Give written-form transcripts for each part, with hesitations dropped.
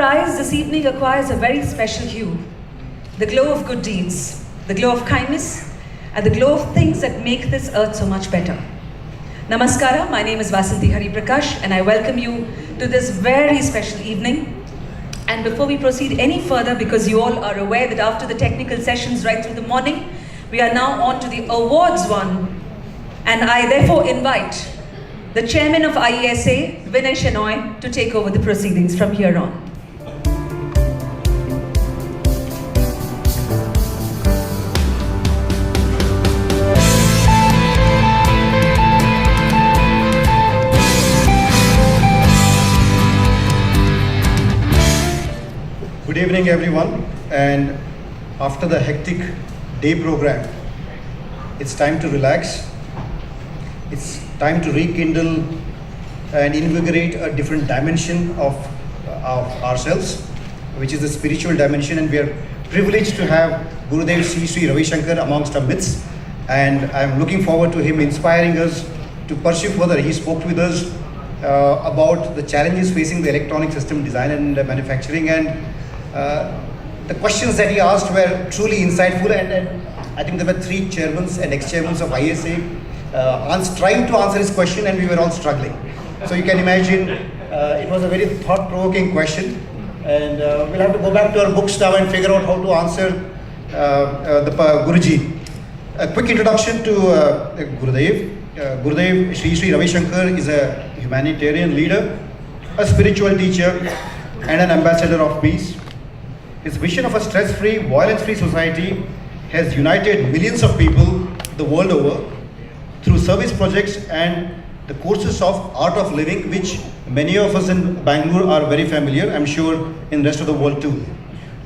eyes this evening acquires a very special hue. The glow of good deeds, the glow of kindness, and the glow of things that make this earth so much better. Namaskara, my name is Vasanthi Hariprakash and I welcome you to this very special evening. And before we proceed any further, because you all are aware that after the technical sessions right through the morning, we are now on to the awards one. And I therefore invite the chairman of IESA, Vinay Shenoy, to take over the proceedings from here on. Good evening, everyone. And after the hectic day program, it's time to relax. It's time to rekindle and invigorate a different dimension of ourselves, which is the spiritual dimension. And we are privileged to have Gurudev Sri Sri Ravi Shankar amongst our midst. And I'm looking forward to him inspiring us to pursue further. He spoke with us about the challenges facing the electronic system design and manufacturing. And the questions that he asked were truly insightful, and I think there were 3 chairmen and ex-chairmen of ISA trying to answer his question, and we were all struggling. So you can imagine it was a very thought-provoking question, and we'll have to go back to our books now and figure out how to answer the Guruji. A quick introduction to Gurudev. Gurudev Sri Sri Ravi Shankar is a humanitarian leader, a spiritual teacher, and an ambassador of peace. His vision of a stress-free, violence-free society has united millions of people the world over through service projects and the courses of art of living, which many of us in Bangalore are very familiar, I'm sure in the rest of the world too.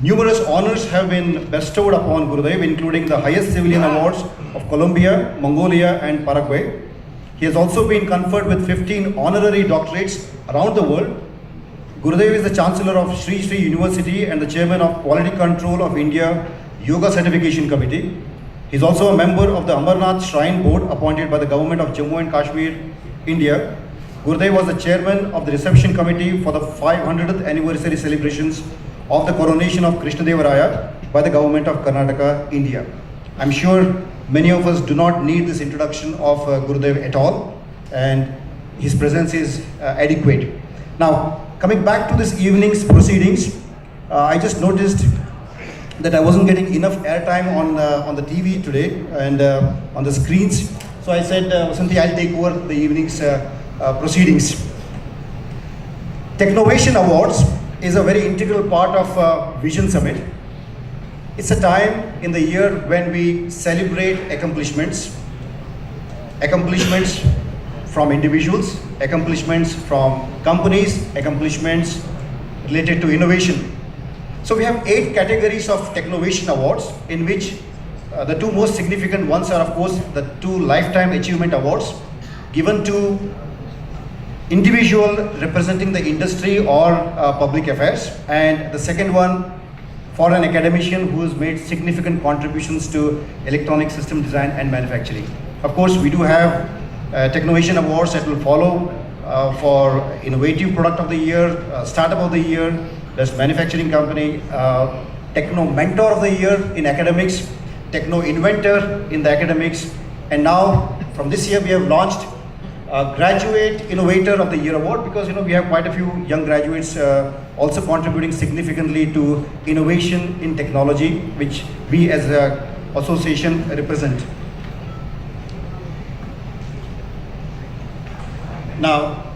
Numerous honors have been bestowed upon Gurudev, including the highest civilian awards of Colombia, Mongolia, and Paraguay. He has also been conferred with 15 honorary doctorates around the world. Gurudev is the Chancellor of Sri Sri University and the Chairman of Quality Control of India Yoga Certification Committee. He is also a member of the Amarnath Shrine Board appointed by the Government of Jammu and Kashmir, India. Gurudev was the Chairman of the Reception Committee for the 500th anniversary celebrations of the coronation of Krishnadeva Raya by the Government of Karnataka, India. I'm sure many of us do not need this introduction of Gurudev at all, and his presence is adequate. Now, coming back to this evening's proceedings, I just noticed that I wasn't getting enough airtime on the TV today and on the screens. So I said, Vasanthi, I'll take over the evening's proceedings. Technovation Awards is a very integral part of Vision Summit. It's a time in the year when we celebrate accomplishments from individuals, accomplishments from companies, accomplishments related to innovation. So we have 8 categories of Technovation Awards, in which the 2 most significant ones are, of course, the 2 Lifetime Achievement Awards given to individual representing the industry or public affairs, and the second one for an academician who has made significant contributions to electronic system design and manufacturing. Of course, we do have Technovation Awards that will follow for Innovative Product of the Year, Startup of the Year, Best Manufacturing Company, Techno Mentor of the Year in academics, Techno Inventor in the academics, and now from this year we have launched Graduate Innovator of the Year Award, because we have quite a few young graduates also contributing significantly to innovation in technology, which we as an association represent. Now,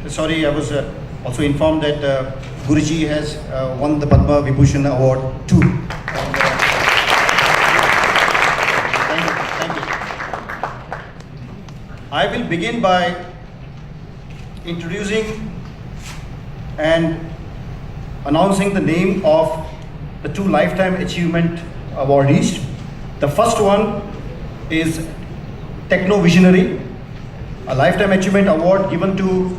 sorry, I was also informed that Guruji has won the Padma Vibhushan Award too. Thank you. I will begin by introducing and announcing the name of the 2 Lifetime Achievement Awardees. The first one is Techno Visionary, a Lifetime Achievement Award given to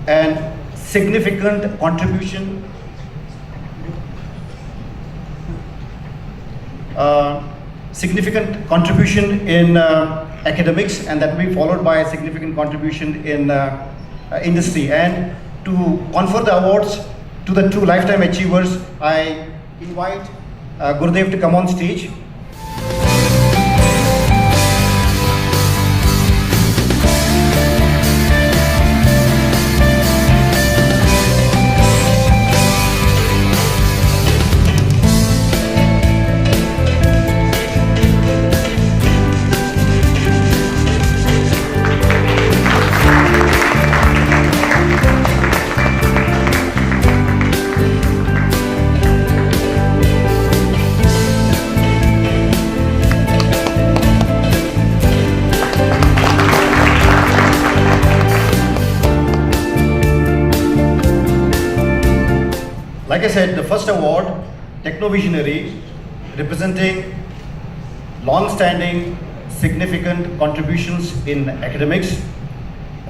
an significant contribution in academics, and that will be followed by a significant contribution in industry. And to confer the awards to the two lifetime achievers, I invite Gurudev to come on stage. Like I said, the first award, Technovisionary, representing long-standing, significant contributions in academics.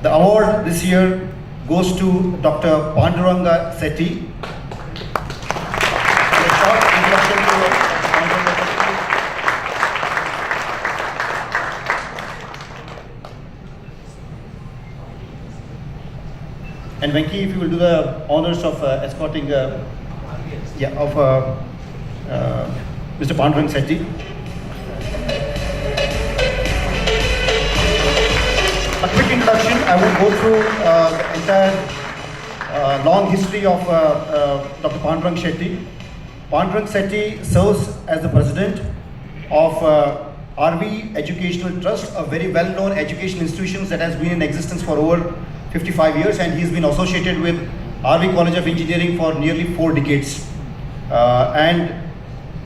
The award this year goes to Dr. Panduranga Sethi. A short introduction to Panduranga Sethi. And Venki, if you will do the honors of escorting Mr. Panduranga Sethi. A quick introduction. I won't go through the entire long history of Dr. Panduranga Sethi. Panduranga Sethi serves as the president of RV Educational Trust, a very well-known educational institution that has been in existence for over 55 years, and he's been associated with RV College of Engineering for nearly 4 decades. And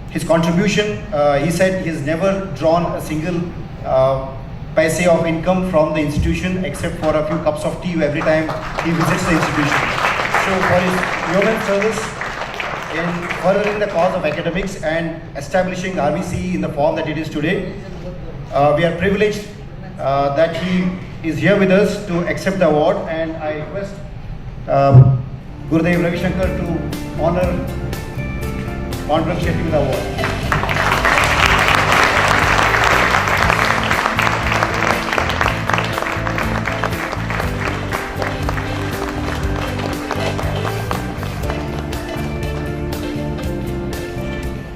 his contribution, he said he's never drawn a single paise of income from the institution except for a few cups of tea every time he visits the institution. So for his yeoman service in furthering the cause of academics and establishing RVCE in the form that it is today, we are privileged that he is here with us to accept the award, and I request Gurudev Ravi Shankar to honor Panduranga Sethi with the award.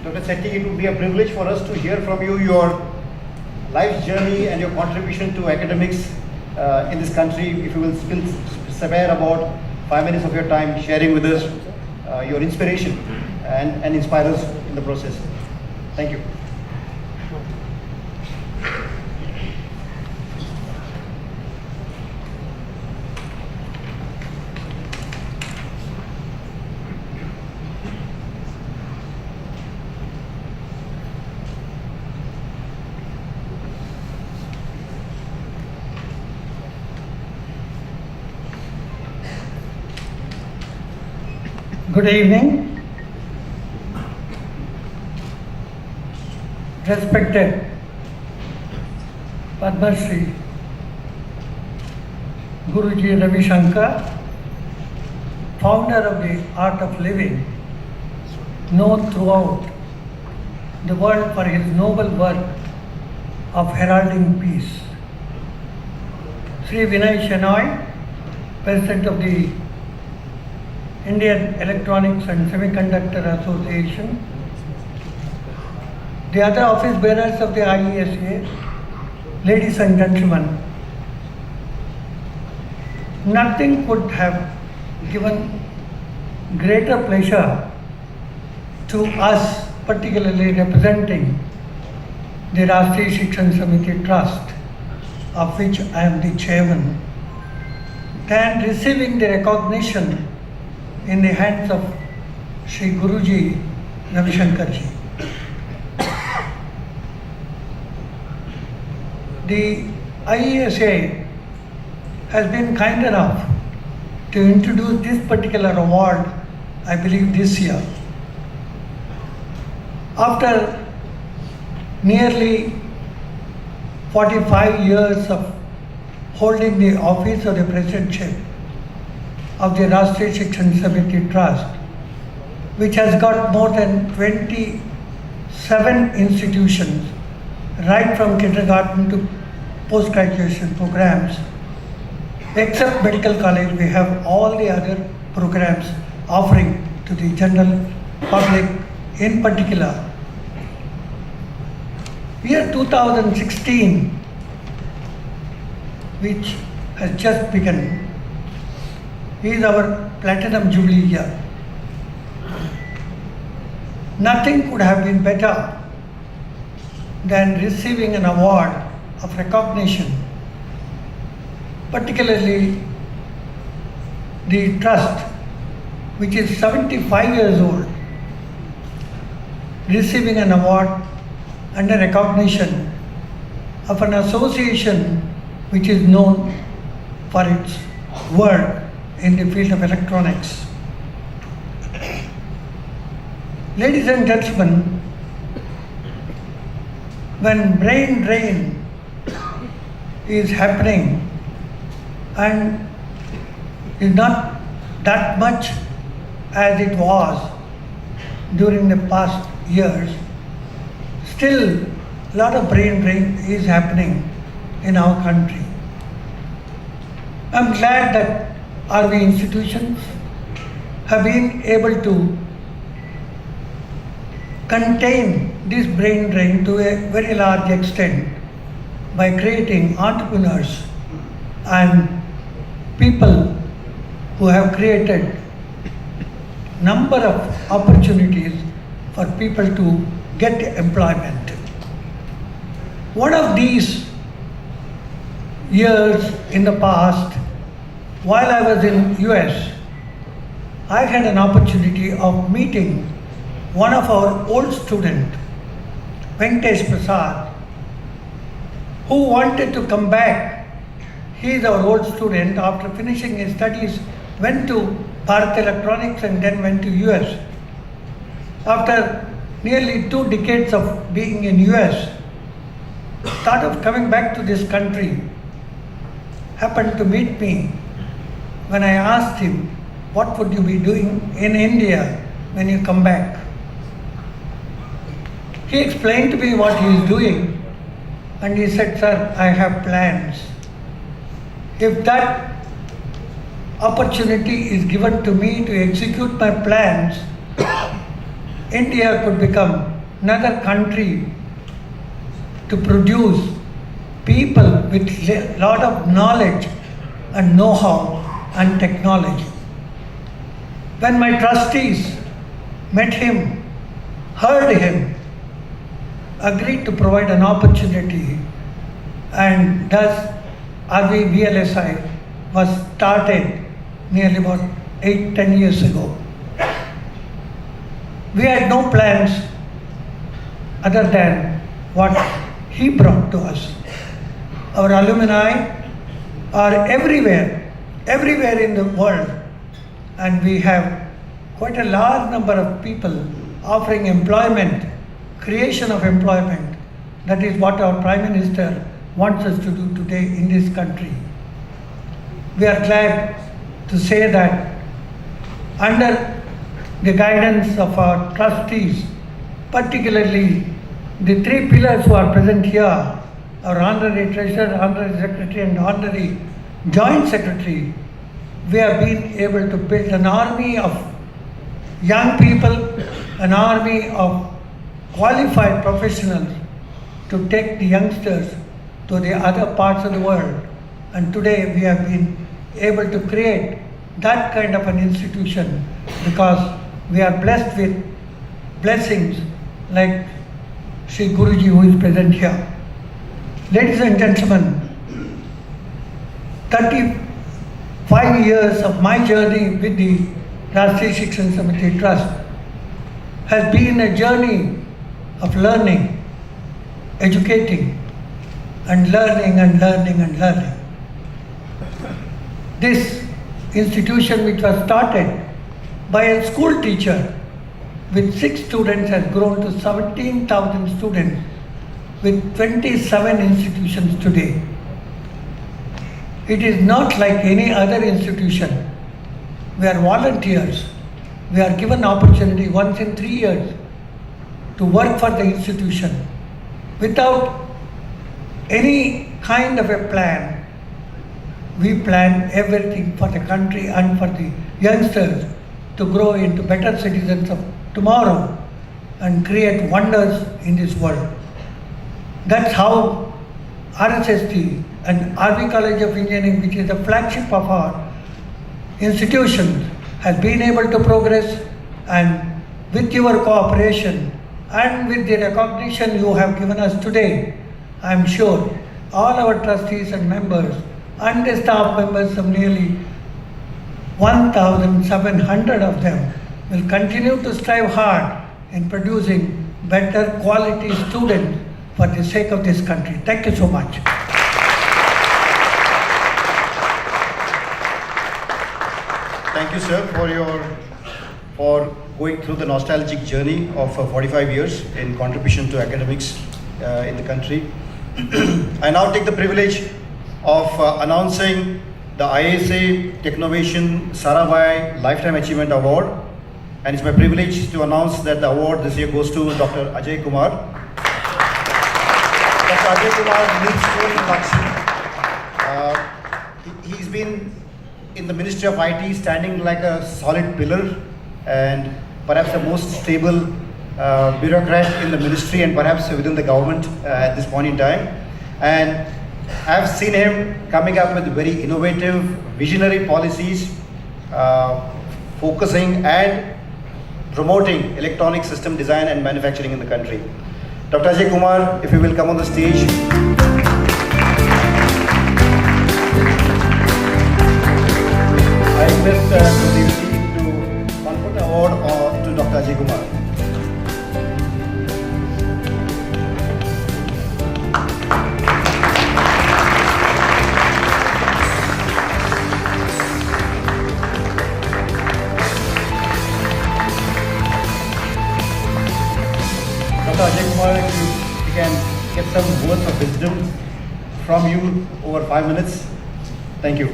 Dr. Sethi, it would be a privilege for us to hear from you your life's journey and your contribution to academics in this country. If you will spare about 5 minutes of your time sharing with us your inspiration and inspire us in the process. Thank you. Good evening. Respected Padma Shri Guruji Ravi Shankar, founder of the art of living, known throughout the world for his noble work of heralding peace. Sri Vinay Shenoy, President of the Indian Electronics and Semiconductor Association, the other office bearers of the IESA, ladies and gentlemen, nothing could have given greater pleasure to us, particularly representing the Rashtriya Shikshan Samiti Trust, of which I am the chairman, than receiving the recognition in the hands of Sri Guruji Ravi Shankar ji. The IESA has been kind enough to introduce this particular award, I believe this year. After nearly 45 years of holding the office of the presidentship of the Rashtriya Shikshan Samiti Trust, which has got more than 27 institutions, right from kindergarten to post-graduation programs, Except medical college, we have all the other programs offering to the general public in particular. Year 2016, which has just begun, is our Platinum Jubilee year. Nothing could have been better than receiving an award of recognition, particularly the trust, which is 75 years old, receiving an award and a recognition of an association which is known for its work in the field of electronics. Ladies and gentlemen, when brain drain is happening and is not that much as it was during the past years, still a lot of brain drain is happening in our country. I'm glad that RV institutions have been able to contain this brain drain to a very large extent by creating entrepreneurs and people who have created number of opportunities for people to get employment. One of these years in the past, while I was in US, I had an opportunity of meeting one of our old students, Venkatesh Prasad, who wanted to come back. He is our old student. After finishing his studies, went to Bharat Electronics and then went to US. After nearly 2 decades of being in US, thought of coming back to this country, happened to meet me when I asked him, what would you be doing in India when you come back? He explained to me what he is doing, and he said, sir, I have plans. If that opportunity is given to me to execute my plans, India could become another country to produce people with a lot of knowledge and know-how and technology. When my trustees met him, heard him, agreed to provide an opportunity, and thus RV VLSI was started nearly about 8-10 years ago. We had no plans other than what he brought to us. Our alumni are everywhere in the world, and we have quite a large number of people offering employment, creation of employment. That is what our Prime Minister wants us to do today in this country. We are glad to say that under the guidance of our trustees, particularly the 3 pillars who are present here, our Honorary Treasurer, Honorary Secretary and Honorary Joint Secretary, we have been able to build an army of young people, an army of qualified professionals to take the youngsters to the other parts of the world. And today we have been able to create that kind of an institution because we are blessed with blessings like Sri Guruji, who is present here. Ladies and gentlemen, 35 years of my journey with the Rashtriya Shikshan Samiti Trust has been a journey of learning, educating, and learning and learning and learning. This institution, which was started by a school teacher with 6 students, has grown to 17,000 students with 27 institutions today. It is not like any other institution. We are volunteers. We are given opportunity once in 3 years to work for the institution without any kind of a plan. we plan everything for the country and for the youngsters to grow into better citizens of tomorrow and create wonders in this world. That's how RSST and RV College of Engineering, which is the flagship of our institution, has been able to progress. And with your cooperation and with the recognition you have given us today, I am sure all our trustees and members and the staff members of nearly 1,700 of them will continue to strive hard in producing better quality students for the sake of this country. Thank you so much. Thank you, sir, for going through the nostalgic journey of 45 years in contribution to academics in the country. I now take the privilege of announcing the ISA Technovation Sarabhai Lifetime Achievement Award, and it's my privilege to announce that the award this year goes to Dr. Ajay Kumar. Dr. Ajay Kumar needs no introduction. He's been in the Ministry of IT standing like a solid pillar and perhaps the most stable bureaucrat in the ministry and perhaps within the government at this point in time. And I've seen him coming up with very innovative, visionary policies, focusing and promoting electronic system design and manufacturing in the country. Dr. Ajay Kumar, if you will come on the stage. I request the team to confer the award to Dr. Ajay Kumar. Dr. Ajay Kumar, if you can get some words of wisdom from you over 5 minutes. Thank you.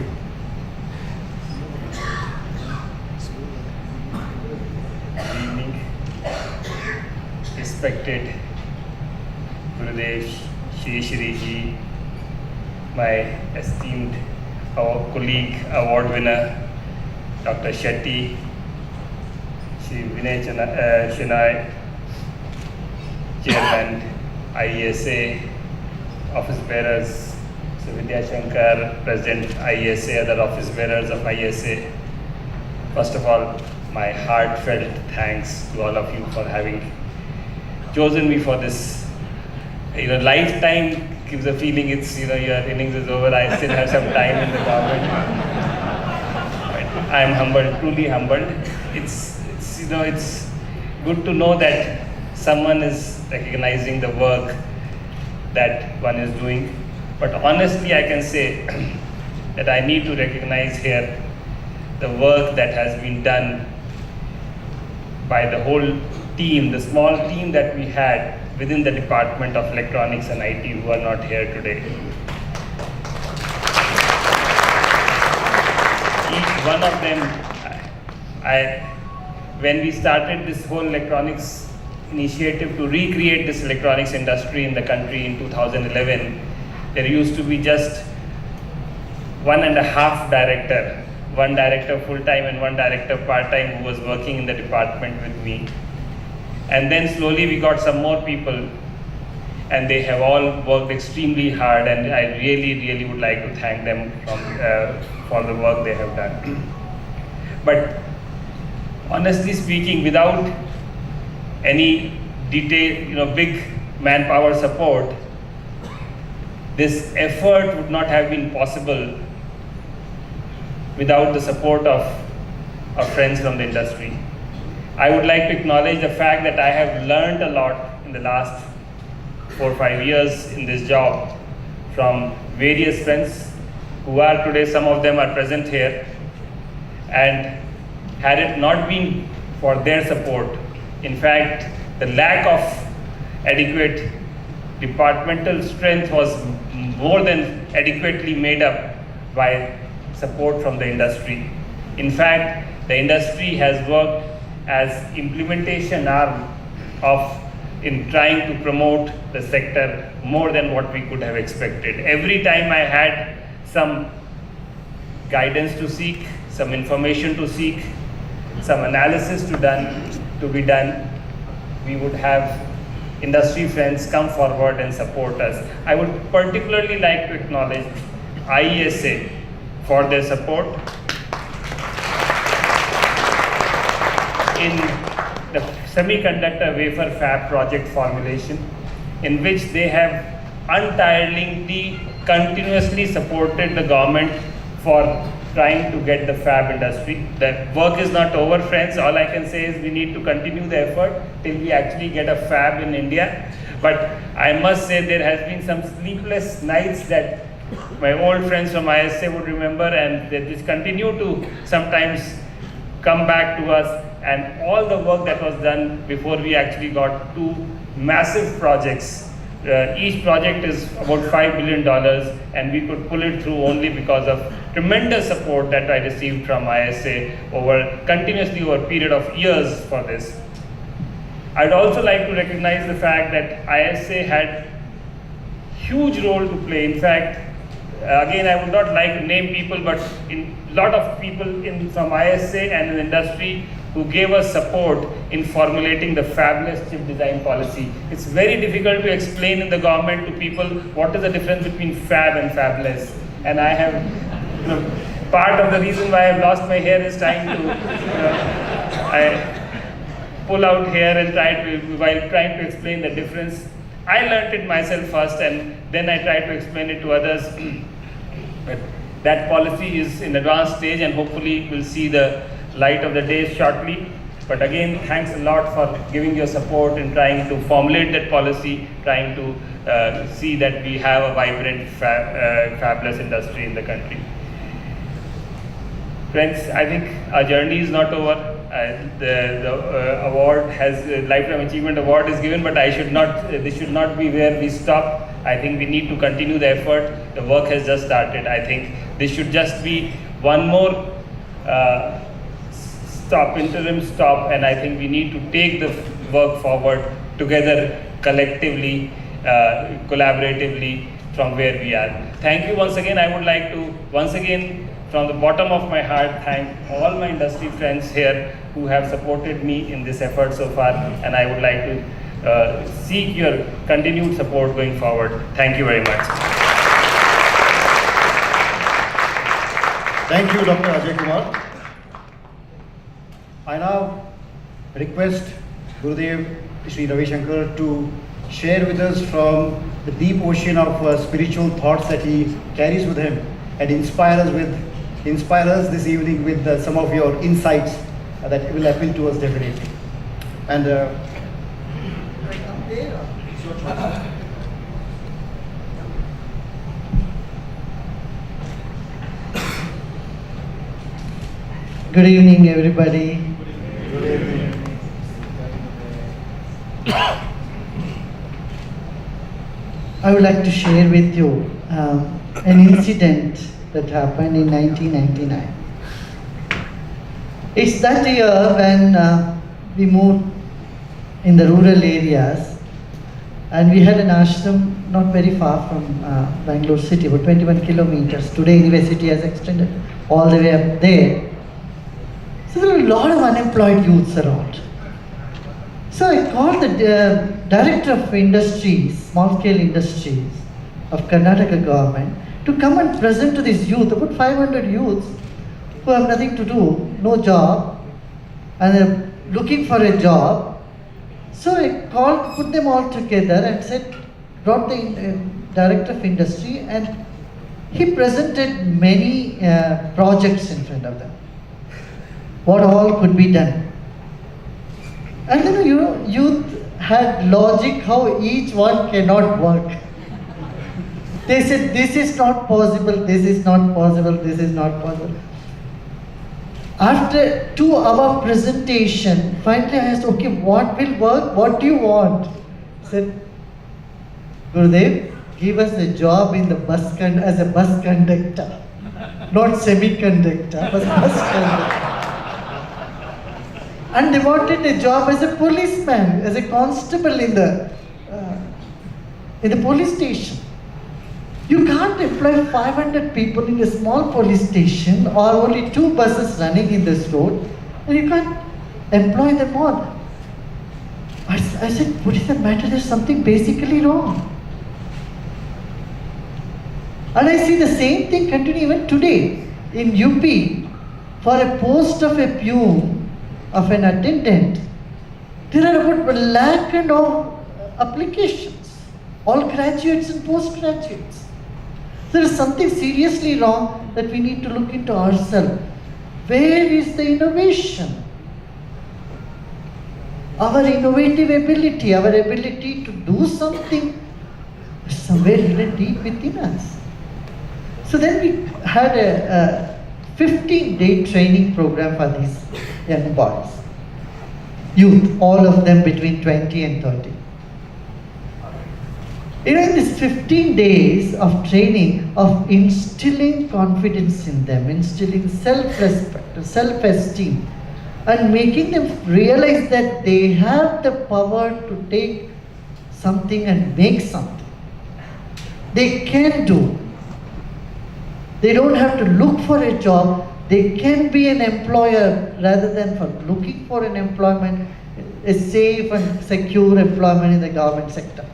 Good evening, respected Gurudev Shri Shri Ji, my esteemed colleague, award winner, Dr. Shetty, Shri Vinay Shinai, Chairman, IESA, office bearers, Sri Vidya Shankar, President IESA, other office bearers of IESA. First of all, my heartfelt thanks to all of you for having chosen me for this. Lifetime gives a feeling it's, your innings is over. I still have some time in the government. But I am humbled, truly humbled. It's good to know that someone is recognizing the work that one is doing. But honestly, I can say that I need to recognize here the work that has been done by the whole team, the small team that we had within the Department of Electronics and IT who are not here today. Each one of them, when we started this whole electronics initiative to recreate this electronics industry in the country in 2011, there used to be just 1.5 director, one director full-time and one director part-time who was working in the department with me. And then slowly we got some more people and they have all worked extremely hard, and I really would like to thank them for the work they have done. But honestly speaking, without any detail, big manpower support, this effort would not have been possible without the support of our friends from the industry. I would like to acknowledge the fact that I have learned a lot in the last 4 or 5 years in this job from various friends who are today, some of them are present here, and had it not been for their support, in fact, the lack of adequate departmental strength was more than adequately made up by support from the industry. In fact, the industry has worked as implementation arm in trying to promote the sector more than what we could have expected. Every time I had some guidance to seek, some information to seek, some analysis to be done, we would have industry friends come forward and support us. I would particularly like to acknowledge IESA for their support in the semiconductor wafer fab project formulation, in which they have untiringly, continuously supported the government for trying to get the fab industry. The work is not over, friends. All I can say is we need to continue the effort till we actually get a fab in India. But I must say there has been some sleepless nights that my old friends from ISA would remember, and they just continue to sometimes come back to us, and all the work that was done before we actually got two massive projects. Each project is about $5 billion, and we could pull it through only because of tremendous support that I received from ISA continuously over a period of years for this. I'd also like to recognize the fact that ISA had huge role to play. In fact, again, I would not like to name people, but in a lot of people from ISA and in the industry who gave us support in formulating the fabless chip design policy. It's very difficult to explain in the government to people what is the difference between fab and fabless. And I have, part of the reason why I've lost my hair is trying to, I pull out hair and while trying to explain the difference. I learned it myself first, and then I tried to explain it to others. But that policy is in advanced stage, and hopefully we'll see the light of the day shortly. But again, thanks a lot for giving your support in trying to formulate that policy, trying to see that we have a vibrant fabless industry in the country. Friends, I think our journey is not over. The award has Lifetime Achievement Award is given, but this should not be where we stop. I think we need to continue the effort. The work has just started. I think this should just be one more interim stop, and I think we need to take the work forward together, collectively, collaboratively from where we are. Thank you once again. I would like to once again, from the bottom of my heart, thank all my industry friends here who have supported me in this effort so far, and I would like to seek your continued support going forward. Thank you very much. Thank you, Dr. Ajay Kumar. I now request Gurudev Sri Ravi Shankar to share with us from the deep ocean of spiritual thoughts that he carries with him, and inspire us this evening with some of your insights that will appeal to us definitely. And good evening, everybody. I would like to share with you an incident that happened in 1999. It's that year when we moved in the rural areas, and we had an ashram not very far from Bangalore city, about 21 kilometers. Today university has extended all the way up there. So there were a lot of unemployed youths around. So I called the director of industries, small scale industries of Karnataka government to come and present to this youth, about 500 youths who have nothing to do, no job, and they're looking for a job. So I called, put them all together and said, brought the director of industry, and he presented many projects in front of them. What all could be done. And then youth had logic how each one cannot work. They said, this is not possible, this is not possible, this is not possible. After 2 hour presentation, finally I asked, okay, what will work? What do you want? I said, Gurudev, give us a job in the as a bus conductor. Not semiconductor, but bus conductor. And they wanted a job as a policeman, as a constable in the police station. You can't employ 500 people in a small police station or only 2 buses running in this road, and you can't employ them all. I said, what is the matter? There's something basically wrong. And I see the same thing continue even today. In UP, for a post of a peon, of an attendant, there are about 1 lakh and of applications, all graduates and postgraduates. There is something seriously wrong that we need to look into ourselves. Where is the innovation? Our innovative ability, our ability to do something is somewhere hidden deep within us. So then we had a 15-day training program for these young boys, youth, all of them between 20 and 30. In this 15 days of training, of instilling confidence in them, instilling self-respect, self-esteem, and making them realize that they have the power to take something and make something. They can do. They don't have to look for a job. They can be an employer rather than for looking for an employment, a safe and secure employment in the government sector.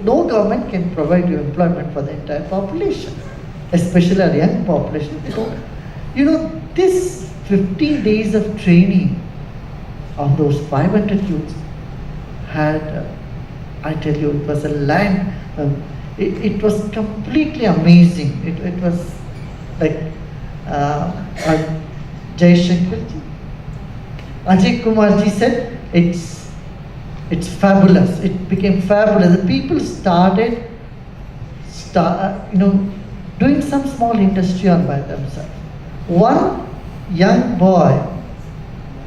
No government can provide you employment for the entire population, especially our young population. This 15 days of training of those 500 youths had, I tell you, it was a land. It was completely amazing. It was like Jai Shankarji, Ajay Kumarji said, it's fabulous. It became fabulous. The people started doing some small industry all by themselves. One young boy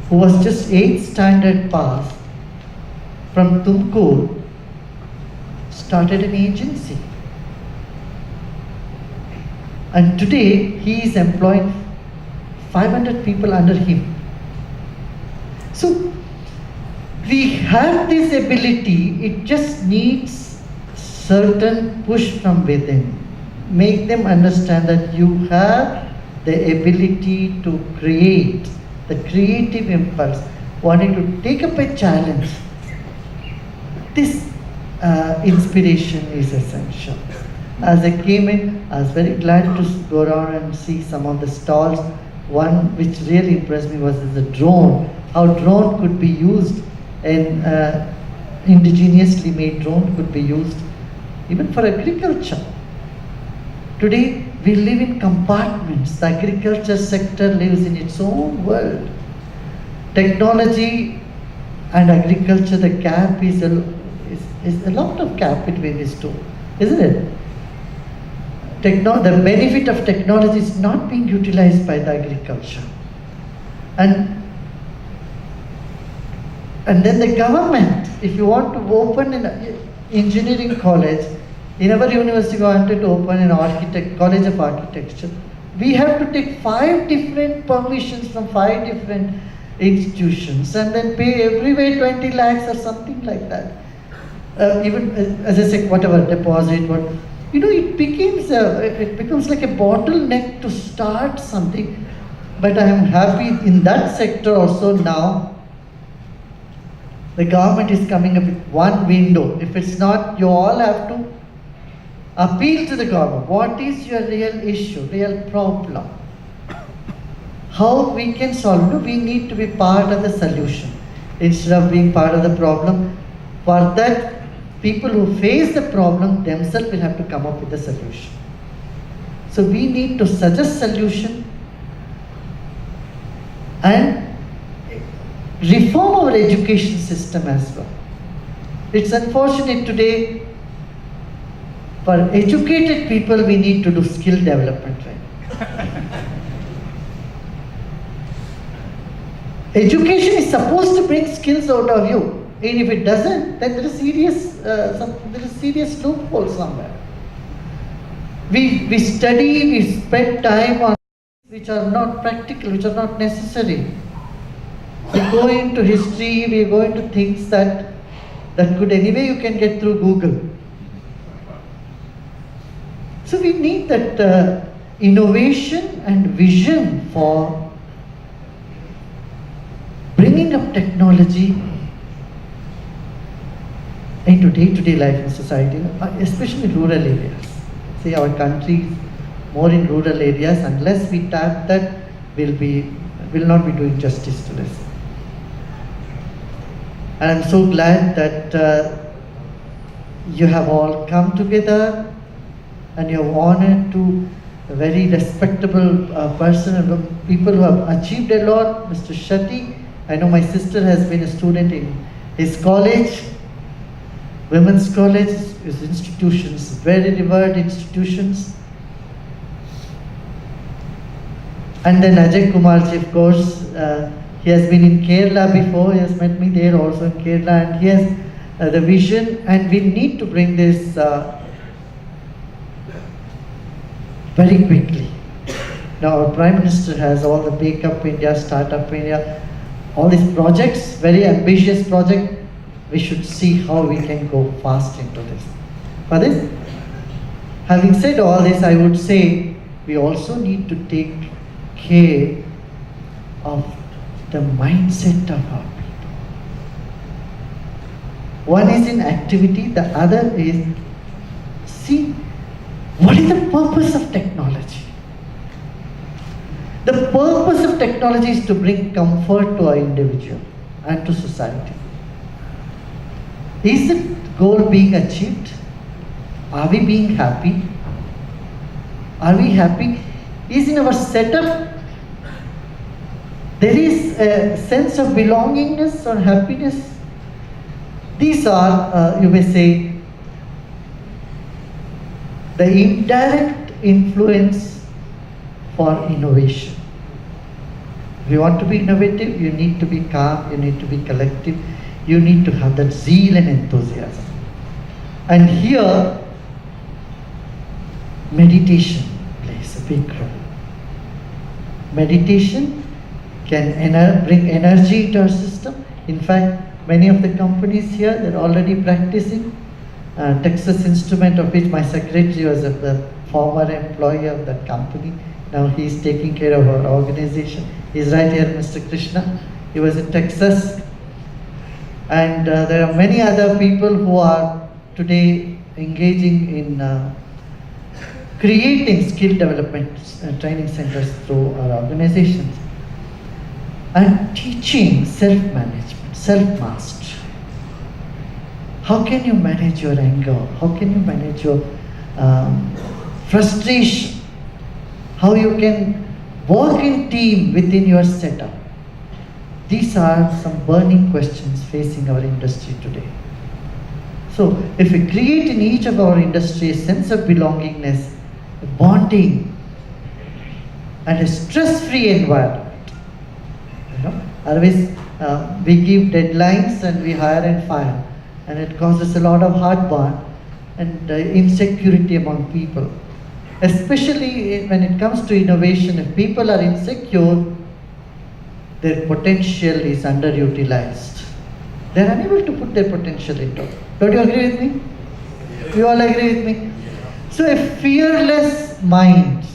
who was just 8th standard pass from Tumkur started an agency. And today he is employing 500 people under him. So we have this ability, it just needs certain push from within. Make them understand that you have the ability to create, the creative impulse, wanting to take up a challenge. This inspiration is essential. As I came in, I was very glad to go around and see some of the stalls. One which really impressed me was the drone, how drone could be used, and indigenously made drone could be used even for agriculture. Today, we live in compartments. The agriculture sector lives in its own world. Technology and agriculture, the gap is a lot of gap between these two, isn't it? The benefit of technology is not being utilized by the agriculture. And then the government, if you want to open an engineering college, in our university we wanted to open an college of architecture, we have to take 5 different permissions from 5 different institutions and then pay everywhere 20 lakhs or something like that. Even as I say, whatever deposit, it becomes like a bottleneck to start something. But I am happy in that sector also now. The government is coming up with one window. If it's not, you all have to appeal to the government. What is your real issue, real problem? How we can solve it? We need to be part of the solution instead of being part of the problem. For that, people who face the problem themselves will have to come up with the solution. So we need to suggest solution and reform our education system as well. It's unfortunate today, for educated people we need to do skill development training. Education is supposed to bring skills out of you. And if it doesn't, then there is serious loophole somewhere. We study, we spend time on which are not practical, which are not necessary. We go into history, we go into things that could anyway you can get through Google. So we need that innovation and vision for bringing up technology into day-to-day life in society, especially rural areas. See, our country is more in rural areas. Unless we tap that, will not be doing justice to this. And I'm so glad that you have all come together and you have honored to a very respectable person and people who have achieved a lot. Mr. Shetty, I know my sister has been a student in his college, women's college, his institutions, very revered institutions. And then Ajay Kumarji, of course, he has been in Kerala before, he has met me there also in Kerala, and he has the vision, and we need to bring this very quickly. Now our Prime Minister has all the Wake Up India, Startup India, all these projects, very ambitious project. We should see how we can go fast into this. For this, having said all this, I would say we also need to take care of the mindset of our people. One is in activity, the other is see what is the purpose of technology. The purpose of technology is to bring comfort to our individual and to society. Is the goal being achieved? Are we being happy? Are we happy? Is in our setup there is a sense of belongingness or happiness? These are, you may say, the indirect influence for innovation. If you want to be innovative, you need to be calm, you need to be collective, you need to have that zeal and enthusiasm. And here, meditation plays a big role. Meditation can bring energy into our system. In fact, many of the companies here, they're already practicing. Texas Instrument, of which my secretary was a former employee of that company. Now he's taking care of our organization. He's right here, Mr. Krishna. He was in Texas. And there are many other people who are today engaging in creating skill development training centers through our organizations and teaching self-management, self-mastery. How can you manage your anger? How can you manage your frustration? How you can work in team within your setup? These are some burning questions facing our industry today. So if we create in each of our industry a sense of belongingness, bonding, and a stress-free environment, otherwise we give deadlines and we hire and fire, and it causes a lot of heartburn and insecurity among people. Especially when it comes to innovation, if people are insecure, their potential is underutilized. They are unable to put their potential into it. Don't you agree with me? You all agree with me? So a fearless mind,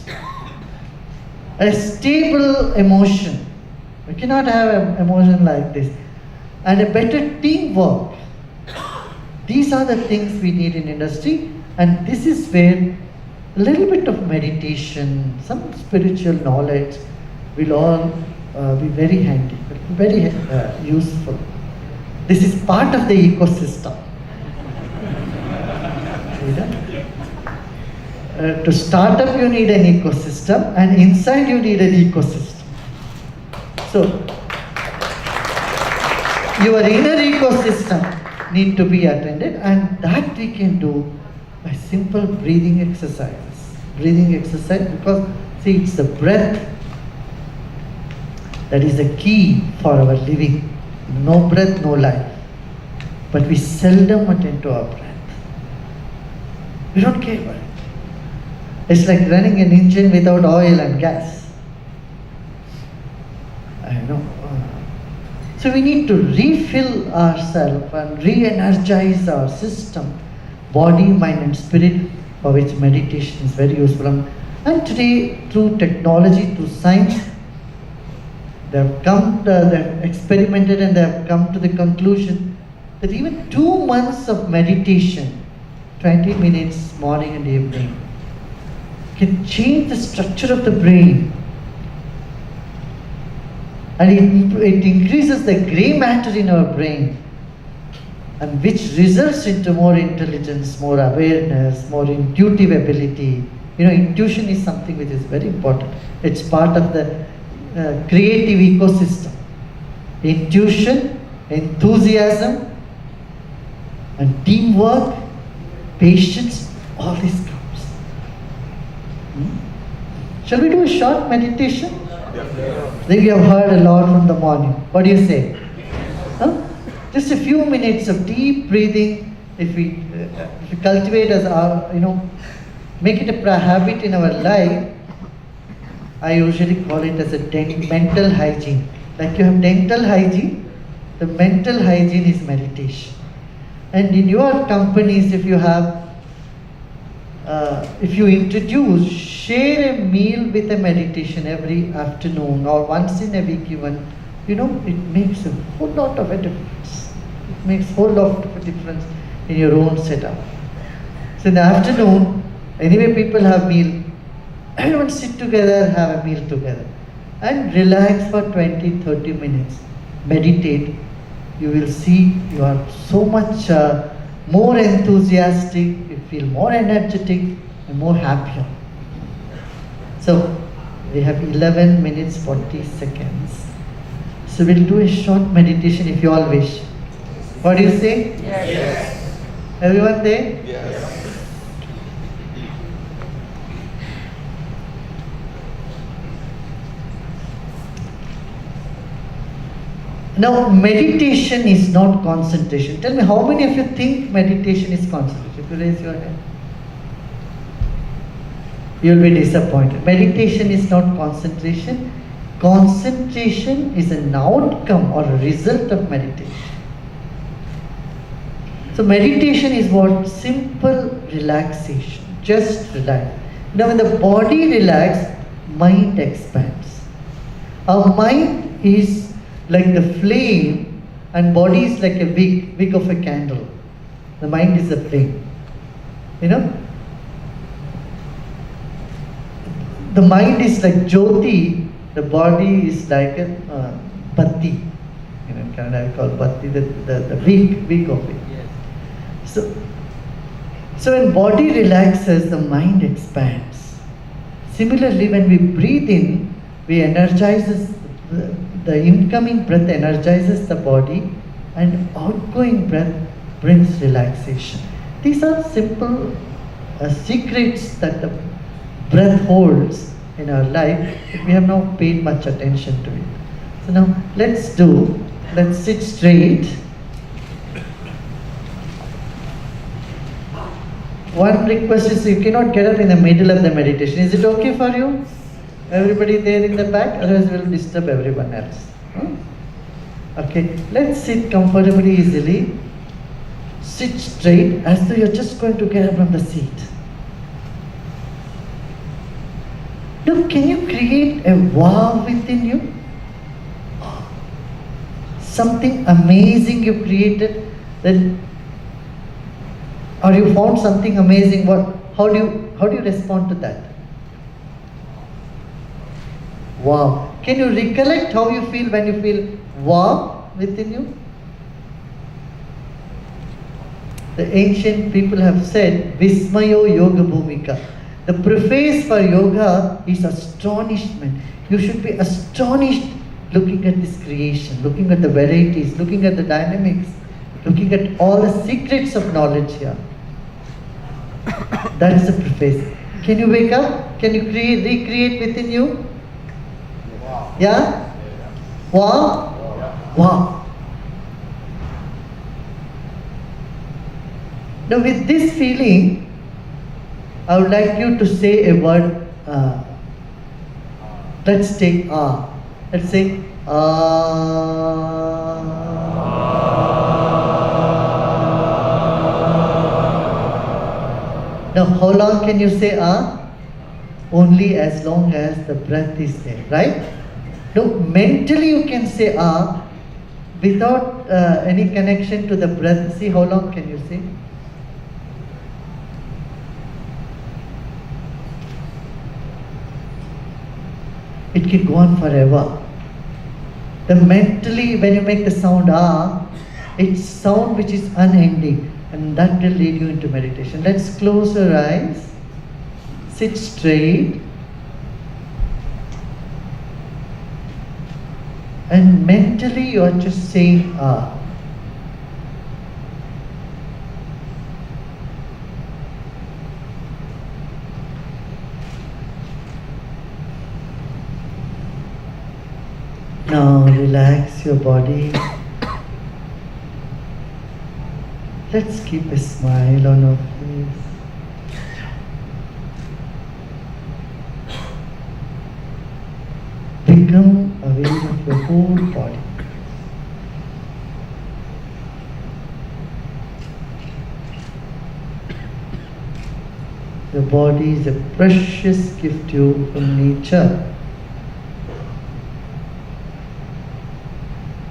a stable emotion, we cannot have an emotion like this, and a better teamwork. These are the things we need in industry, and this is where a little bit of meditation, some spiritual knowledge will all be very handy, very useful. This is part of the ecosystem. See that? To start up you need an ecosystem, and inside you need an ecosystem. So, your inner ecosystem need to be attended, and that we can do by simple breathing exercises. Breathing exercise, because see, it's the breath that is the key for our living. No breath, no life. But we seldom attend to our breath. We don't care about it. It's like running an engine without oil and gas. I know. So we need to refill ourselves and re-energize our system, body, mind and spirit, for which meditation is very useful. And today, through technology, through science, they have experimented and they have come to the conclusion that even 2 months of meditation, 20 minutes morning and evening, can change the structure of the brain. And it increases the grey matter in our brain, and which results into more intelligence, more awareness, more intuitive ability. Intuition is something which is very important. It's part of the creative ecosystem. Intuition, enthusiasm, and teamwork, patience, all this comes. Shall we do a short meditation? I think you have heard a lot from the morning. What do you say? Huh? Just a few minutes of deep breathing. If we cultivate as our, make it a habit in our life. I usually call it as a mental hygiene. Like you have dental hygiene, the mental hygiene is meditation. And in your companies, if you introduce, share a meal with a meditation every afternoon or once in a week even, it makes a whole lot of a difference. It makes a whole lot of a difference in your own setup. So in the afternoon, anyway people have meal, everyone sit together, have a meal together and relax for 20-30 minutes. Meditate. You will see you are so much more enthusiastic, you feel more energetic and more happier. So we have 11 minutes 40 seconds. So we'll do a short meditation if you all wish. What do you say? Yes. Everyone there? Yes. Now, meditation is not concentration. Tell me, how many of you think meditation is concentration? If you raise your hand, you'll be disappointed. Meditation is not concentration. Concentration is an outcome or a result of meditation. So, meditation is what? Simple relaxation. Just relax. Now, when the body relaxes, mind expands. Our mind is like the flame and body is like a wick of a candle. The mind is the flame. The mind is like Jyoti, the body is like a batti. In Canada I call batti the wick of it. Yes. So when body relaxes, the mind expands. Similarly, when we breathe in, we energizes the incoming breath energizes the body and outgoing breath brings relaxation. These are simple secrets that the breath holds in our life, but we have not paid much attention to it. So now let's sit straight. One request is you cannot get up in the middle of the meditation. Is it okay for you? Everybody there in the back, otherwise we'll disturb everyone else. Okay, let's sit comfortably, easily. Sit straight as though you're just going to get up from the seat. Now, can you create a wow within you? Something amazing you created, or you found something amazing. How do you respond to that? Wow. Can you recollect how you feel when you feel wow within you? The ancient people have said, Vismayo Yoga Bhumika. The preface for yoga is astonishment. You should be astonished looking at this creation, looking at the varieties, looking at the dynamics, looking at all the secrets of knowledge here. That is the preface. Can you wake up? Can you recreate within you? Yeah? Wow? Wow. Now with this feeling, I would like you to say a word. Let's take ah. Let's say ah. Now, how long can you say ah? Only as long as the breath is there, right? Now, mentally you can say ah without any connection to the breath. See, how long can you say? It can go on forever. The mentally, when you make the sound ah, it's sound which is unending, and that will lead you into meditation. Let's close our eyes, sit straight, and mentally you are just saying ah. Now relax your body. Let's keep a smile on our face. Become aware of your whole body. Your body is a precious gift to you from nature.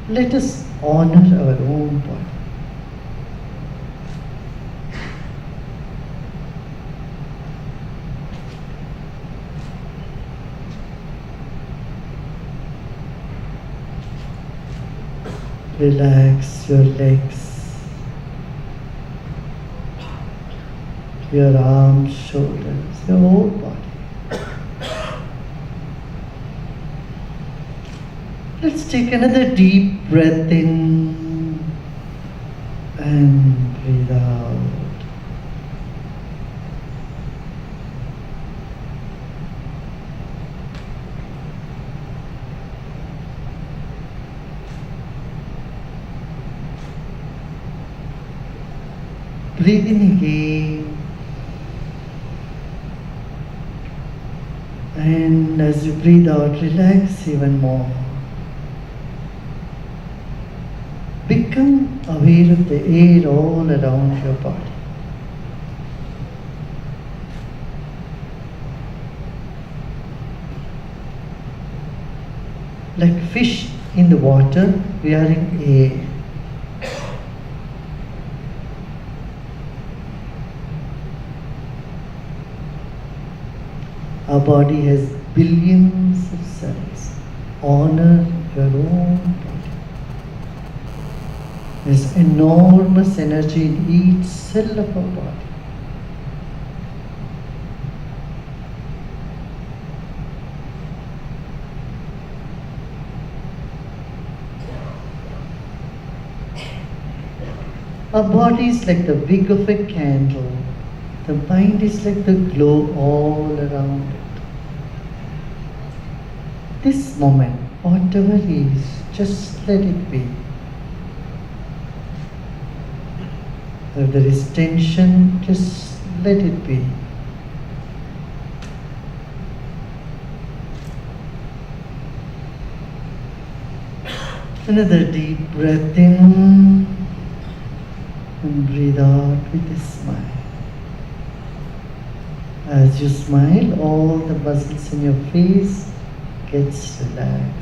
Let us honor our own body. Relax your legs, your arms, shoulders, your whole body. Let's take another deep breath in and breathe out. Breathe in again. And as you breathe out, relax even more. Become aware of the air all around your body. Like fish in the water, we are in air. Our body has billions of cells. Honor your own body. There's enormous energy in each cell of our body. Our body is like the wick of a candle. The mind is like the glow all around it. This moment, whatever is, just let it be. If there is tension, just let it be. Another deep breath in and breathe out with a smile. As you smile, all the muscles in your face gets relaxed.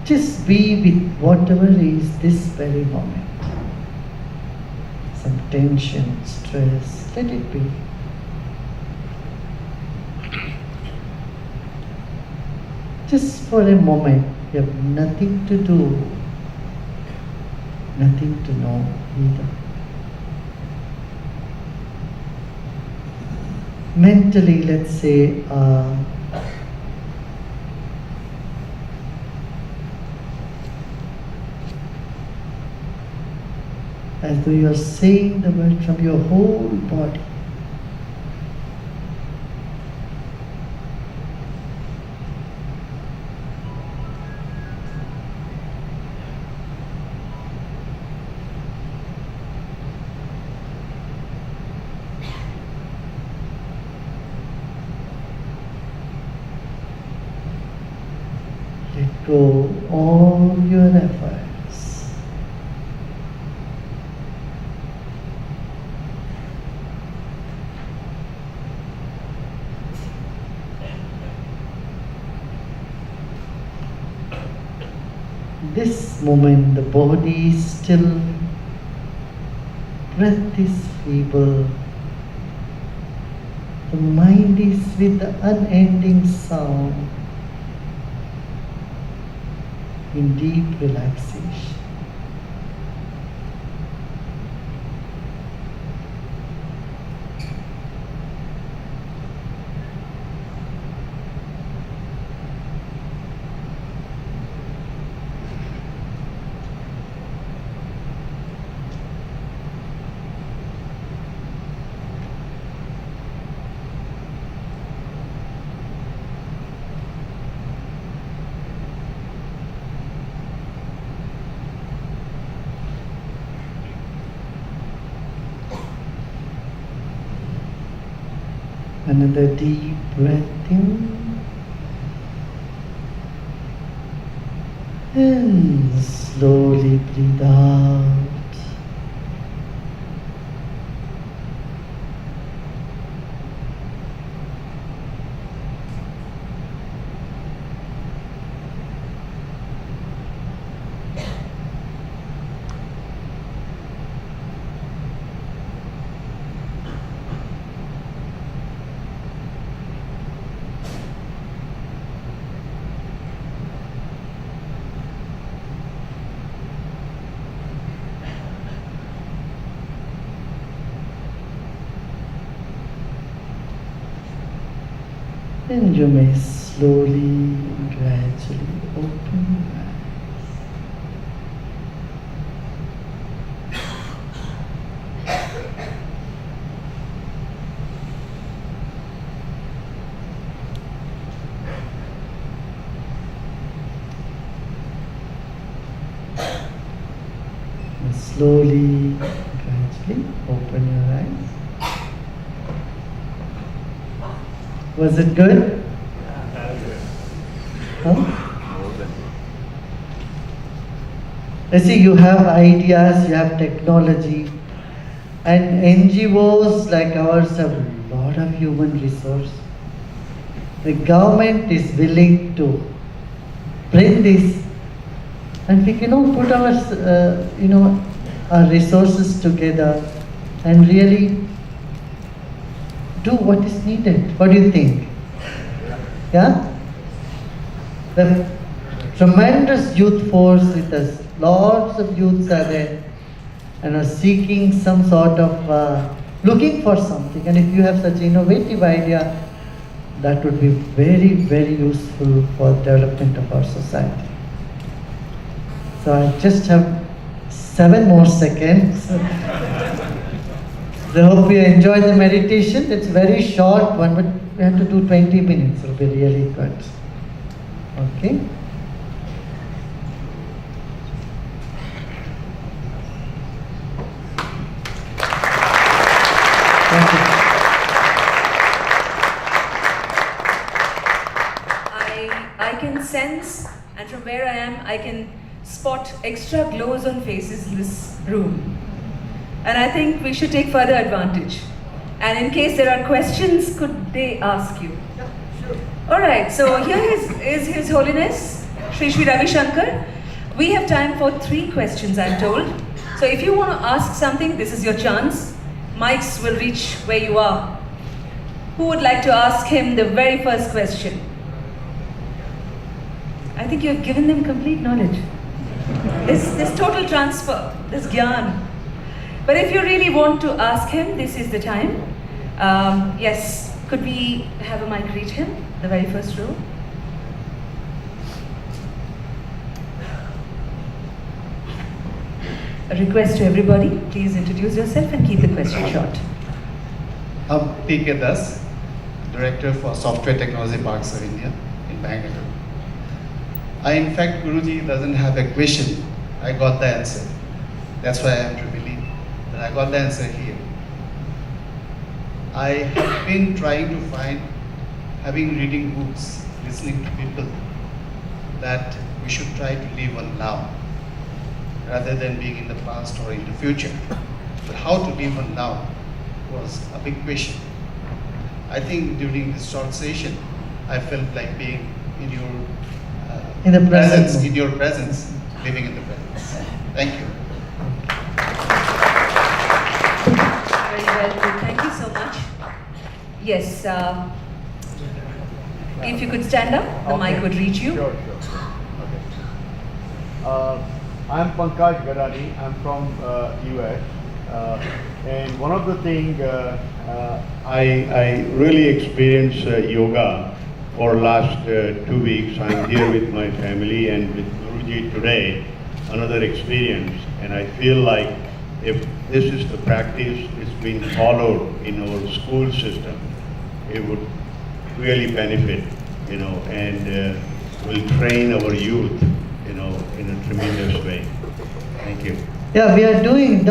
Just be with whatever is this very moment. Some tension, stress, let it be. Just for a moment, you have nothing to do, nothing to know either. Mentally, let's say, as though you are saying the word from your whole body. Let go all your efforts. This moment the body is still, breath is feeble, the mind is with the unending sound in deep relaxation. Another deep breath in and slowly breathe out. And you may slowly, gradually open your eyes. And slowly, gradually open your eyes. Was it good? Huh? I see you have ideas, you have technology, and NGOs like ours have a lot of human resource. The government is willing to bring this, and we can all put our, our resources together and really do what is needed. What do you think? Yeah? The tremendous youth force with us. Lots of youths are there and are seeking some sort of, looking for something. And if you have such innovative idea, that would be very, very useful for development of our society. So I just have 7 more seconds. I hope you enjoy the meditation. It's a very short one, but we have to do 20 minutes. It'll be really good. Okay? Thank you. I can sense, and from where I am, I can spot extra glows on faces in this room. And I think we should take further advantage. And in case there are questions, could they ask you? Yeah, sure. All right, so here is His Holiness, Sri Sri Ravi Shankar. We have time for 3 questions, I'm told. So if you want to ask something, this is your chance. Mics will reach where you are. Who would like to ask him the very first question? I think you have given them complete knowledge. This total transfer, this gyan. But if you really want to ask him, this is the time. Yes, could we have a mic reach him, the very first row? A request to everybody, please introduce yourself and keep the question short. I'm P.K. Das, Director for Software Technology Parks of India in Bangalore. In fact, Guruji doesn't have a question. I got the answer. That's why I have to believe that I got the answer here. I have been trying to find, having reading books, listening to people, that we should try to live on now rather than being in the past or in the future. But how to live on now was a big question. I think during this short session, I felt like being in your In the present presence, moment. in your presence, living in the presence. Thank you. Very well put. Thank you so much. Yes, if you could stand up, the mic would reach you. Sure. Okay. I'm Pankaj Gadani. I'm from US. And one of the things I really experienced yoga for last 2 weeks. I'm here with my family and with Guruji today, another experience. And I feel like if this is the practice it's been followed in our school system, it would really benefit, and will train our youth, in a tremendous way. Thank you. Yeah, we are running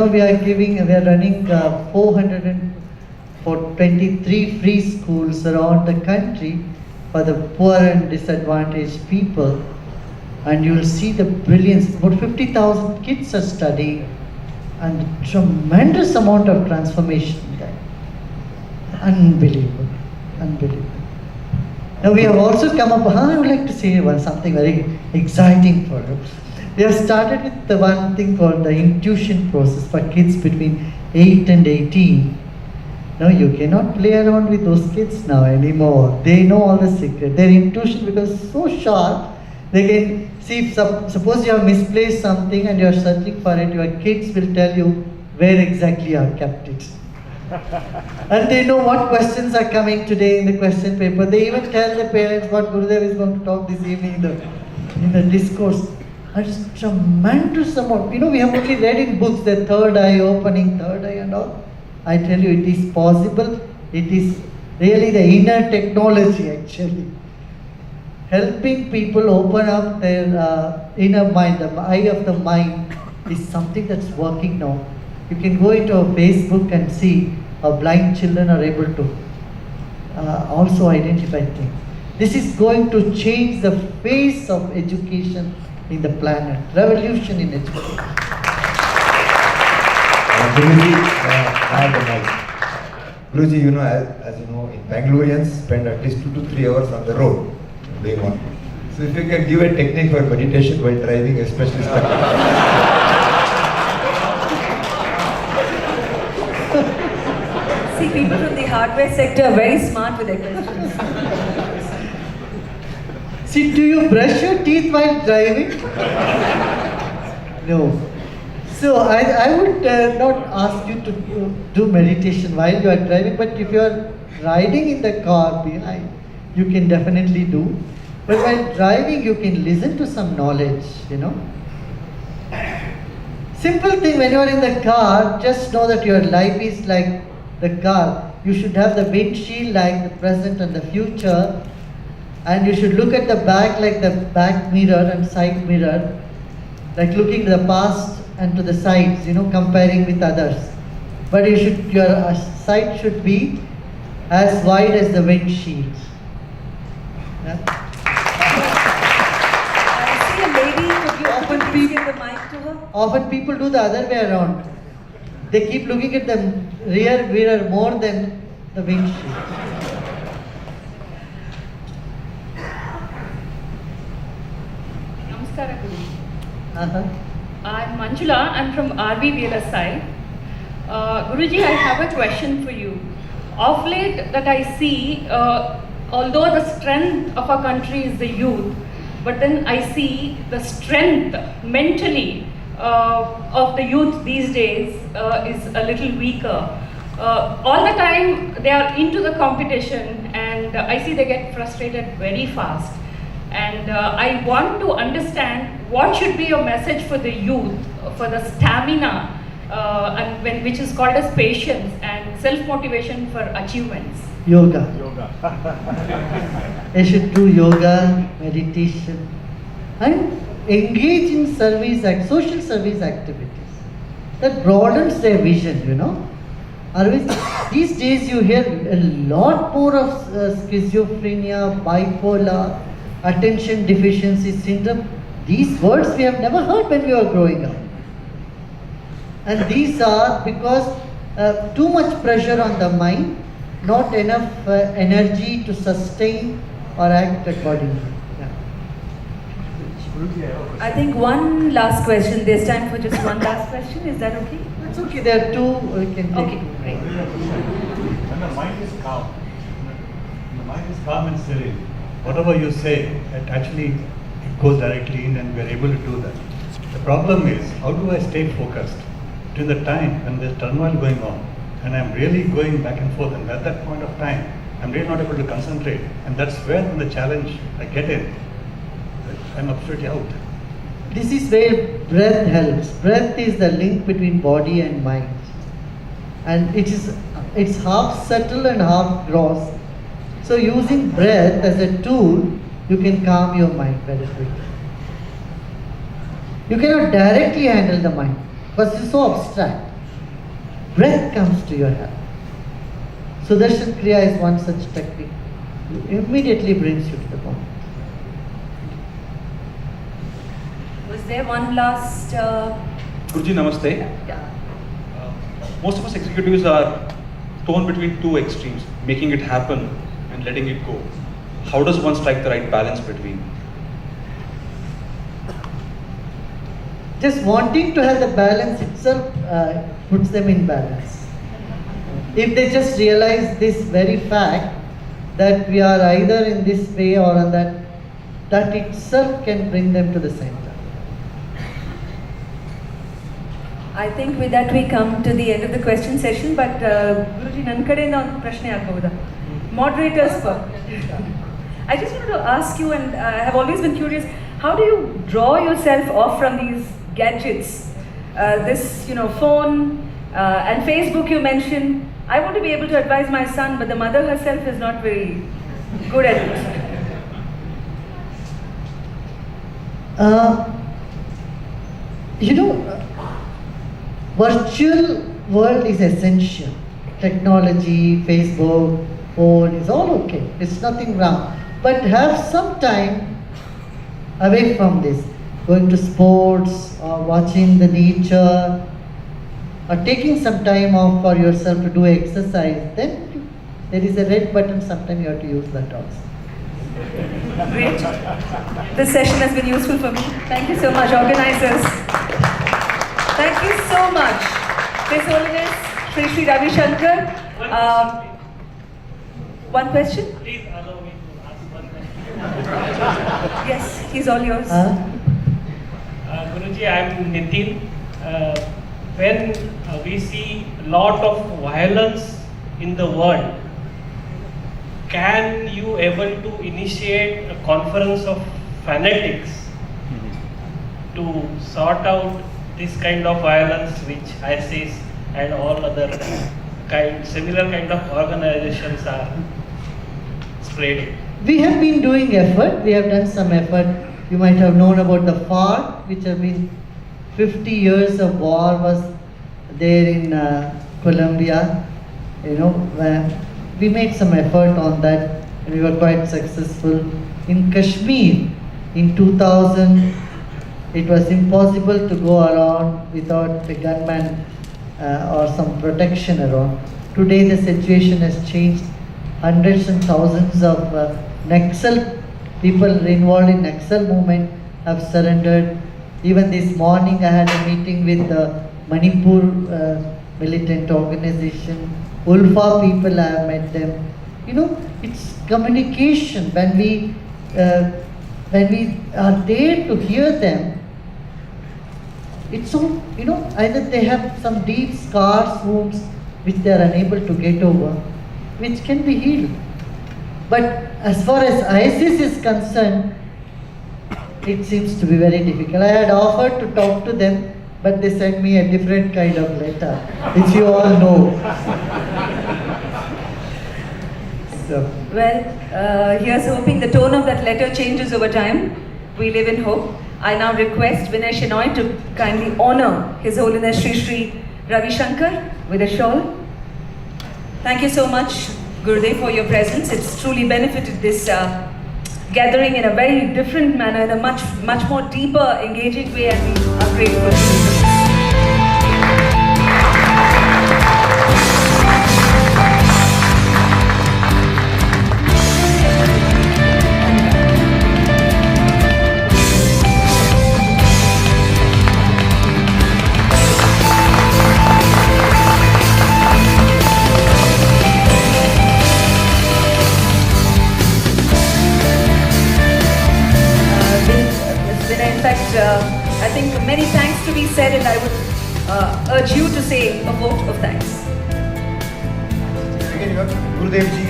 423 free schools around the country for the poor and disadvantaged people. And you will see the brilliance. About 50,000 kids are studying and tremendous amount of transformation there. Unbelievable. Now we have also come up, I would like to say something very exciting for you. We have started with the one thing called the intuition process for kids between 8 and 18. Now you cannot play around with those kids now anymore. They know all the secret. Their intuition becomes so sharp, they can see, suppose you have misplaced something and you are searching for it, your kids will tell you where exactly you have kept it. And they know what questions are coming today in the question paper. They even tell the parents what Gurudev is going to talk this evening in the discourse. And it's tremendous amount. We have only read in books the third eye opening, third eye and all. I tell you, it is possible. It is really the inner technology actually. Helping people open up their inner mind, the eye of the mind is something that's working now. You can go into a Facebook and see how blind children are able to also identify things. This is going to change the face of education in the planet, revolution in education. Guruji, I have a mic. Guruji, as you know, in Bangaloreans spend at least 2 to 3 hours on the road doing one. So if you can give a technique for meditation while driving, especially See, people from the hardware sector are very smart with their questions. See, do you brush your teeth while driving? No. So I would not ask you to do meditation while you are driving, but if you are riding in the car behind, you can definitely do. But while driving, you can listen to some knowledge, Simple thing, when you are in the car, just know that your life is like the car. You should have the windshield like the present and the future. And you should look at the back like the back mirror and side mirror, like looking to the past and to the sides, comparing with others. But your sight should be as wide as the windshield. Yeah? I see a lady, could you please give the mic to her? Often people do the other way around. They keep looking at the rear mirror more than the windshield. Namaskara, Guruji. Uh-huh. I'm Manjula. I'm from RV VLSI. Guruji, I have a question for you. Of late that I see, although the strength of our country is the youth, but then I see the strength mentally of the youth these days is a little weaker. All the time they are into the competition and I see they get frustrated very fast. And I want to understand what should be your message for the youth, for the stamina, which is called as patience and self-motivation for achievements. Yoga. They should do yoga, meditation, and engage in social service activities. That broadens their vision, Otherwise, these days you hear a lot more of schizophrenia, bipolar, attention deficiency syndrome. These words we have never heard when we were growing up. And these are because too much pressure on the mind, not enough energy to sustain or act accordingly. Yeah. I think one last question. There's time for just one last question. Is that okay? It's okay, there are two, we can take. Okay, great. When the mind is calm, when the mind is calm and serene, whatever you say, it actually goes directly in and we are able to do that. The problem is, how do I stay focused during the time when there's turmoil going on and I'm really going back and forth, and at that point of time, I'm really not able to concentrate, and that's where the challenge I get in. I'm absolutely out. This is where breath helps. Breath is the link between body and mind. And it's half subtle and half gross. So using breath as a tool, you can calm your mind very quickly. You cannot directly handle the mind because it's so abstract. Breath comes to your help. Sudarshan Kriya is one such technique. It immediately brings you to the point. Was there one last? Guruji, namaste. Yeah. Most of us executives are torn between two extremes, making it happen and letting it go. How does one strike the right balance between? Just wanting to have the balance itself puts them in balance. If they just realize this very fact that we are either in this way or on that, that itself can bring them to the center. I think with that we come to the end of the question session, but Guruji, nan kade na prashne aagboda. Moderators work. I just wanted to ask you, and I have always been curious, how do you draw yourself off from these gadgets? This, phone and Facebook you mentioned. I want to be able to advise my son, but the mother herself is not very good at it. Virtual world is essential. Technology, Facebook, phone is all okay. It's nothing wrong. But have some time away from this. Going to sports or watching the nature or taking some time off for yourself to do exercise. Then there is a red button, sometimes you have to use that also. Great. This session has been useful for me. Thank you so much, organizers. Thank you so much. His Holiness Sri Sri Ravi Shankar. One question? Please allow me to ask one question. Yes, he's all yours. Guruji, I am Nitin. When we see a lot of violence in the world, can you able to initiate a conference of fanatics to sort out this kind of violence which ISIS and all other similar kind of organizations are spreading? We have been doing effort. We have done some effort. You might have known about the FARC, which have been 50 years of war was there in Colombia. We made some effort on that and we were quite successful. In Kashmir, in 2000, it was impossible to go around without a gunman or some protection around. Today the situation has changed. Hundreds and thousands of Naxal people involved in Naxal movement have surrendered. Even this morning I had a meeting with the Manipur militant organization. Ulfa people, I have met them. It's communication. When we are there to hear them, it's so, either they have some deep scars, wounds, which they are unable to get over, which can be healed. But as far as ISIS is concerned, it seems to be very difficult. I had offered to talk to them, but they sent me a different kind of letter, which you all know. Well, here's hoping the tone of that letter changes over time. We live in hope. I now request Vinay Shenoy to kindly honor His Holiness Sri Sri Ravi Shankar with a shawl. Thank you so much, Gurudev, for your presence. It's truly benefited this gathering in a very different manner, in a much more deeper, engaging way, and we are grateful to you. In fact, I think many thanks to be said, and I would urge you to say a vote of thanks. Again, Gurudev ji,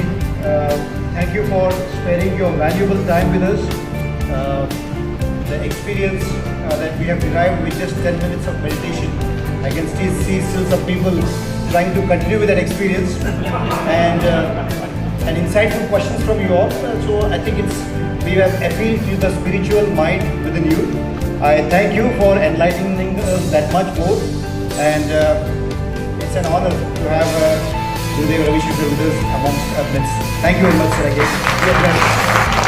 thank you for sparing your valuable time with us. The experience that we have derived with just 10 minutes of meditation, I can still see some people trying to continue with that experience, and insightful questions from you all. So I think we have appealed to the spiritual mind within you. I thank you for enlightening us that much more, and it's an honor to have Gurudev Ravi Shankar with us amongst our midst. Thank you very much, sir, again.